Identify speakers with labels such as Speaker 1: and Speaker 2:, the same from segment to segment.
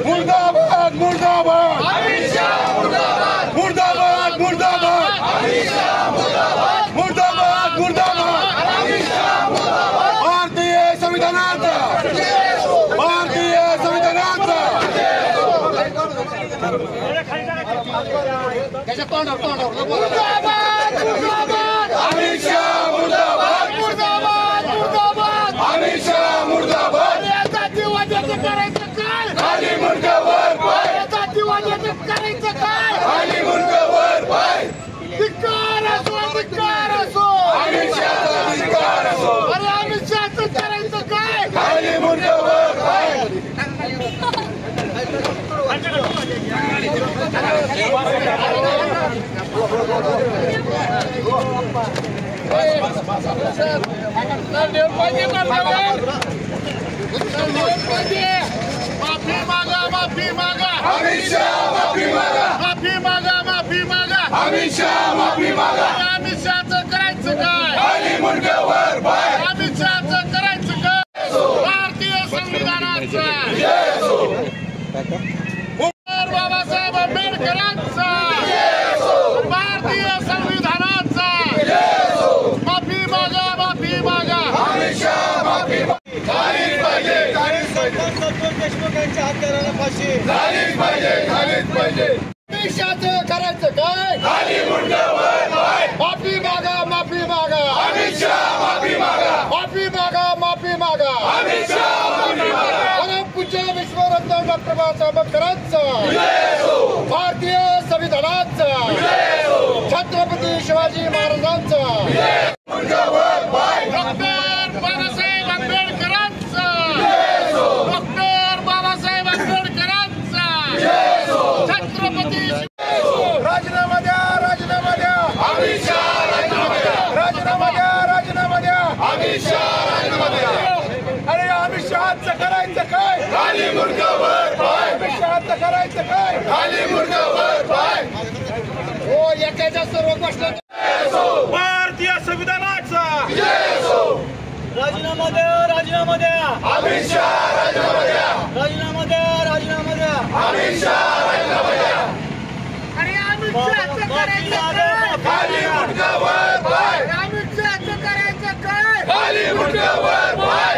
Speaker 1: मुर्दाबाद मुर्दाबाद मुर्दाबाद मुर्दाबाद मुर्दाबाद मुर्दाबाद भारतीय संविधानाचा भारतीय संविधानाचा अमित शाह मुर्दाबाद मुर्दाबाद मुर्दाबाद अमित शाह मुर्दाबाद खाली मुंडकावर पाय करायचं काय खाली मुंडकावर पाय धिक्कार असो अमित शहाचा धिक्कार असो अरे अमित शहाचं करायचं काय खाली मुंडकावर पाय माफी मागा माफी मागा अमित शाह माफी मागा माफी मागा माफी मागा अमित शाह माफी मागा अमित शहाचं करायचं काय खाली मुंडकावर पाय अमित शहाचं करायचं काय भारतीय संविधानाचा बाबासाहेब आंबेडकरांचा भारतीय संविधानाचा माफी मागा माफी मागा अमित शाह माफी झालीच पाहिजे देशमुखांच्या हत्याराला फाशी झालीच पाहिजे अमित शहाचं करायचं काय खाली मुंडकावर पाय माफी मागा माफी मागा अमित शाह माफी मागा माफी मागा माफी मागा अमित शाह माफी मागा परमपूज्य विश्वरत्न डॉक्टर बाबासाहेब आंबेडकरांचा भारतीय संविधानाचा छत्रपती शिवाजी महाराजांचा मुंडकावर पाय डॉक्टर बाबासाहेब आंबेडकरांचा डॉक्टर बाबासाहेब आंबेडकरांचा छत्रपती राजीनामा द्या राजीनामा द्या अमित शाह राजीनामा द्या राजीनामा द्या राजीनामा द्या अमित शाह राजीनामा द्या अरे अमित शहाचं करायचं काय खाली मुंडकावर पाय अमित शहाचं करायचं काय खाली मुंडकावर पाय हो एकाच्या सर्व गोष्टी भारतीय संविधानाचा राजीनामा द्या राजीनामा द्या अमित शाह राजीनामा द्या राजीनामा द्या राजीनामा द्या अमित शाह राजीनामा द्या अरे अमित शहाचं करायचं काय खाली मुंडकावर पाय अमित शहाचं करायचं काय खाली मुंडकावर पाय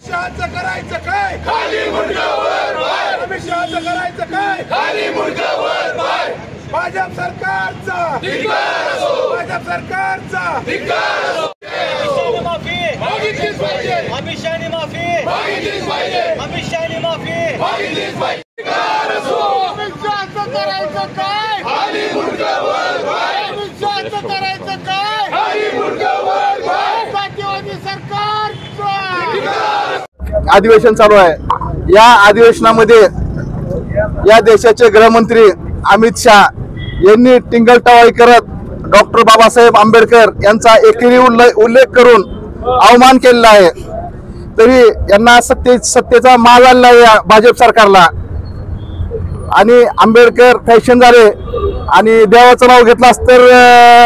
Speaker 1: शहाचं करायचं काय खाली मुंडकावर पाय अमित शहाचं करायचं काय खाली मुंडकावर पाय भाजप सरकारचा धिक्कार असो भाजप सरकारचा धिक्कार असो माफी मागितलीच पाहिजे अमित शहानी माफी मागितलीच पाहिजे अमित शहानी माफी मागितलीच पाहिजे धिक्कार असो अमित शहाचं करायचं काय खाली मुंडकावर पाय अमित शहाचं करायचं काय खाली मुंडकावर पाय जातीवादी सरकारचा
Speaker 2: अधिवेशन चालू आहे। या अधिवेशनामध्ये या देशाचे गृहमंत्री अमित शाह यांनी टिंगलटवाळी करत डॉक्टर बाबासाहेब आंबेडकर यांचा एकेरी उल्लेख करून अवमान केलेला आहे। तरी यांना सत्तेचा माज आलेला आहे या भाजप सरकारला। आणि आंबेडकर फॅशन झाले आणि देवाचं नाव घेतलं तर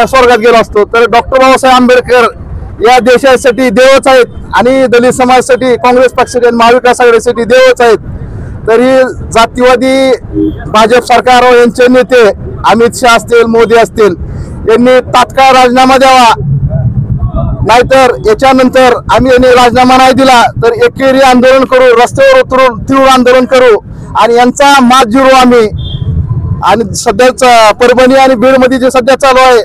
Speaker 2: स्वर्गात गेलो असतो, तर डॉक्टर बाबासाहेब आंबेडकर या देशासाठी देवच आहेत आणि दलित समाजासाठी काँग्रेस पक्षासाठी आणि महाविकास आघाडीसाठी देवच आहेत। तरी जातीवादी भाजप सरकार व यांचे नेते अमित शाह असतील मोदी असतील यांनी तात्काळ राजीनामा द्यावा, नाहीतर याच्यानंतर आम्ही यांनी राजीनामा नाही दिला तर एकेरी आंदोलन करू, रस्त्यावर उतरून तीव्र आंदोलन करू आणि यांचा मात जिरू आम्ही। आणि सध्याच परभणी आणि बीड मध्ये जे सध्या चालू आहे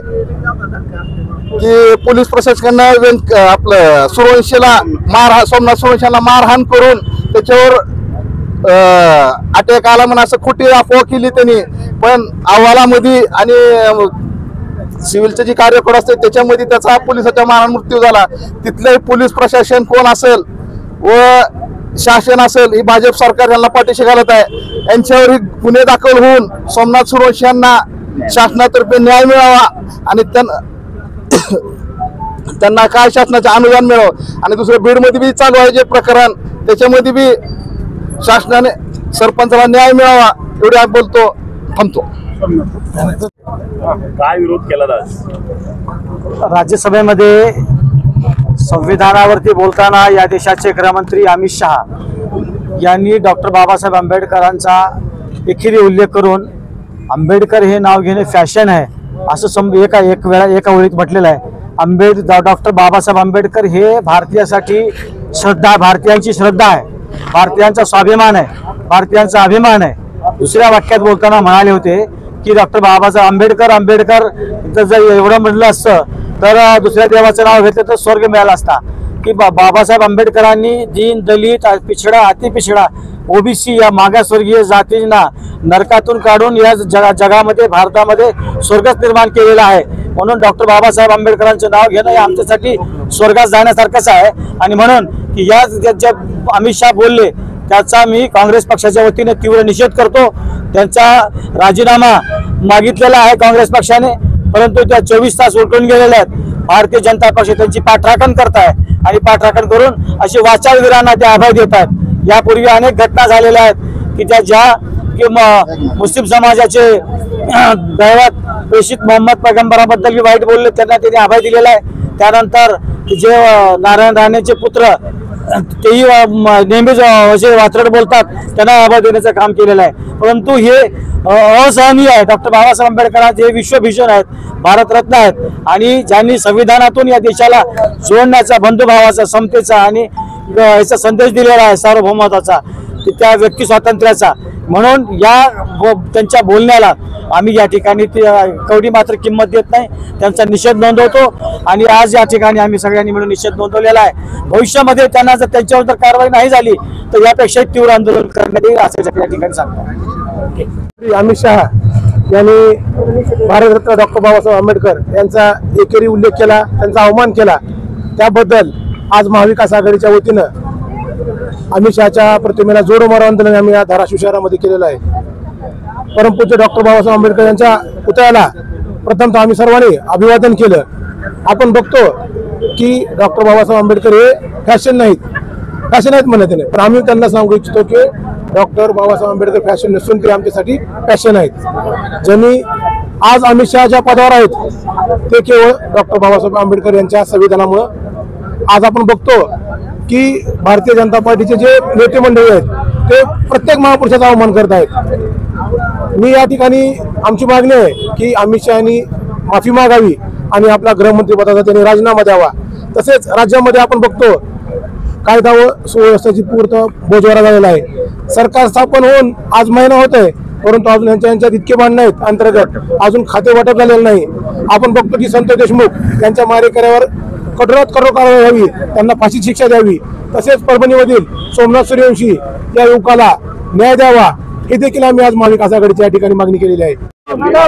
Speaker 2: की पोलीस प्रशासनानं आपलं सोमनाथ सूर्यवंशीला मारहाण करून त्याच्यावर अटॅक आला म्हणून असं खोटी अफवा केली त्यांनी, पण अहवालामध्ये आणि सिव्हिलचे जे कार्यकर्ते असते त्याच्यामध्ये त्याचा पोलिसाच्या मारहाण मृत्यू झाला। तिथले पोलीस प्रशासन कोण असेल व शासन असेल ही भाजप सरकार यांना पाठीशी घालत आहे। यांच्यावर गुन्हे दाखल होऊन सोमनाथ सूर्यवंशी यांना शासनातर्फे न्याय मिळावा आणि त्यांना काय शासनाचे अनुदान मिळावं। आणि दुसरं बीडमध्ये बी चालू आहे जे प्रकरण त्याच्यामध्ये बी शासनाने सरपंचाला न्याय मिळावा एवढे बोलतो थांबतो।
Speaker 3: काय विरोध केला आज?
Speaker 4: राज्यसभेमध्ये संविधानावरती बोलताना या देशाचे गृहमंत्री अमित शहा यांनी डॉक्टर बाबासाहेब आंबेडकरांचा एकेरी उल्लेख करून आंबेडकर हे नाव घेणे फॅशन आहे असं एका ओळीत म्हटलेलं आहे. डॉक्टर बाबासाहेब आंबेडकर हे भारतीयासाठी भारतीयांची श्रद्धा आहे, भारतीयांचा स्वाभिमान आहे, भारतीयांचा अभिमान आहे. दुसऱ्या वाक्यात बोलताना म्हणाले होते की डॉक्टर बाबासाहेब आंबेडकर जर एवढं म्हटलं असतं तर दुसऱ्या देवाचं नाव घेतलं तर स्वर्ग मिळाला असता. की बाबासाहेब आंबेडकरांनी दीन, दलित, पिछडा, अतिपिछडा, ओबीसी या मागासवर्गीय जातींना नरकातून काढून या जगामध्ये भारतामध्ये स्वर्गच निर्माण केलेला आहे. म्हणून डॉक्टर बाबासाहेब आंबेडकरांचं नाव घेणं हे आमच्यासाठी स्वर्गात जाण्यासारखंच आहे. आणि म्हणून की या ज्या अमित शहा बोलले त्याचा मी काँग्रेस पक्षाच्या वतीने तीव्र निषेध करतो. त्यांचा राजीनामा मागितलेला आहे काँग्रेस पक्षाने, परंतु त्या 24 तास उलटून गेलेले आहेत. भारतीय जनता पक्ष त्यांची पाठराखण करत आहे आणि पाठराखण करून अशी वाचाळवीरांना ते अभय देत आहेत. यापूर्वी अनेक घटना झालेल्या आहेत की मुस्लिम समाजाचे दैवत प्रेषित मोहम्मद पैगंबराबद्दल वाईट बोलले, त्यांना त्यांनी अभय दिलेला आहे. त्यानंतर जे नारायण राणेचे पुत्र तेही नेहमीच असे वात्रट बोलतात, त्यांना अभय देण्याचं काम केलेलं आहे. परंतु हे असहनीय आहे. डॉक्टर बाबासाहेब आंबेडकरांचे हे विश्वभूषण आहेत, भारतरत्न आहेत आणि ज्यांनी संविधानातून या देशाला जोडण्याचा, बंधुभावाचा, समतेचा आणि याचा संदेश दिलेला आहे, सार्वभौमत्वाचा, त्या व्यक्ती स्वातंत्र्याचा. म्हणून या त्यांच्या बोलण्याला आम्ही या ठिकाणी कवडी मात्र किंमत देत नाही, त्यांचा निषेध नोंदवतो. आणि आज या ठिकाणी आम्ही सगळ्यांनी मिळून निषेध नोंदवलेला आहे. भविष्यामध्ये त्यांना जर त्यांच्यावर जर कारवाई नाही झाली तर यापेक्षा तीव्र आंदोलन करण्यात येईल असं या ठिकाणी सांगतो.
Speaker 2: अमित शहा यांनी भारतरत्न डॉक्टर बाबासाहेब आंबेडकर यांचा एकेरी उल्लेख केला, त्यांचा अवमान केला. त्याबद्दल आज महाविकास आघाडीच्या वतीनं अमित शहाच्या प्रतिमेला जोडो मारो आंदोलन आम्ही या धाराशिव शहरामध्ये केलेलं आहे. परमपूज्य डॉक्टर बाबासाहेब आंबेडकर यांच्या पुतळ्याला प्रथमतः आम्ही सर्वांनी अभिवादन केलं. आपण बघतो की डॉक्टर बाबासाहेब आंबेडकर हे फॅशन नाहीत म्हणत नाही, पण आम्ही त्यांना सांगू इच्छितो की डॉक्टर बाबासाहेब आंबेडकर फॅशन नसून ते आमच्यासाठी फॅशन आहेत. ज्यांनी आज अमित शहाच्या पदावर आहेत ते केवळ डॉक्टर बाबासाहेब आंबेडकर यांच्या संविधानामुळं. आज आपण बघतो की भारतीय जनता पार्टीचे जे नेते मंडळी आहेत ते प्रत्येक महापुरुषाचा अवमान करत आहेत. मी या ठिकाणी आमची मागणी आहे की अमित शहानी माफी मागावी आणि आपला गृहमंत्री पदाचा त्यांनी राजीनामा द्यावा. तसेच राज्यामध्ये आपण बघतो कायदा व सुव्यवस्थेची पूर्ण बोजवारा झालेला आहे. सरकार स्थापन होऊन आज महिना होत आहे, परंतु अजून यांच्यात इतके भांडण आहेत अंतर्गत, अजून खाते वाटप झालेलं नाही. आपण बघतो की संतोष देशमुख यांच्या मारेकऱ्यावर कठोरात कठोर कारवाई व्हावी, त्यांना फाशी शिक्षा द्यावी. तसेच परभणीमधील सोमनाथ सूर्यवंशी या युवकाला न्याय द्यावा, हे देखील आम्ही आज महाविकास आघाडीच्या या ठिकाणी मागणी केलेली आहे.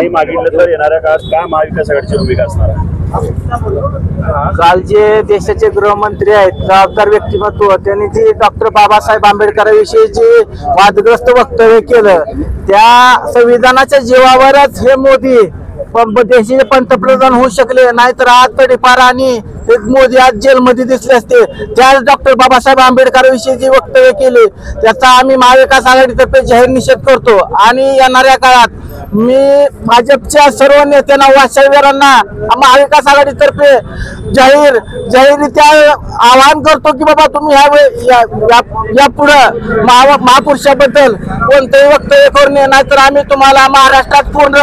Speaker 3: मागितलं तर येणाऱ्या काळात काय महाविकास आघाडीची भूमिका असणार आहे?
Speaker 4: काल जे देशाचे गृहमंत्री आहेत, जबाबदार व्यक्तिमत्व, त्यांनी जे डॉक्टर बाबासाहेब आंबेडकरांविषयी जे वादग्रस्त वक्तव्य केलं, त्या संविधानाच्या जीवावरच हे मोदी देशाचे पंतप्रधान होऊ शकले, नाहीतर आज तडीपार आणि मोदी आज जेलमध्ये दिसले असते. त्याच डॉक्टर बाबासाहेब आंबेडकरांविषयी जे वक्तव्य केले त्याचा आम्ही महाविकास आघाडीतर्फे जाहीर निषेध करतो. आणि येणाऱ्या काळात मी भाजपच्या सर्व नेत्यांना, वाचाळवीरांना महाविकास आघाडीतर्फे जाहीररित्या आवाहन करतो की बाबा तुम्ही यापुढं महापुरुषाबद्दल कोणतेही वक्तव्य करू नये, नाहीतर आम्ही तुम्हाला महाराष्ट्रात पूर्ण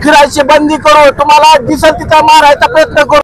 Speaker 4: फिरायची बंदी करू, तुम्हाला दिसेल तिथं मारायचा प्रयत्न करू.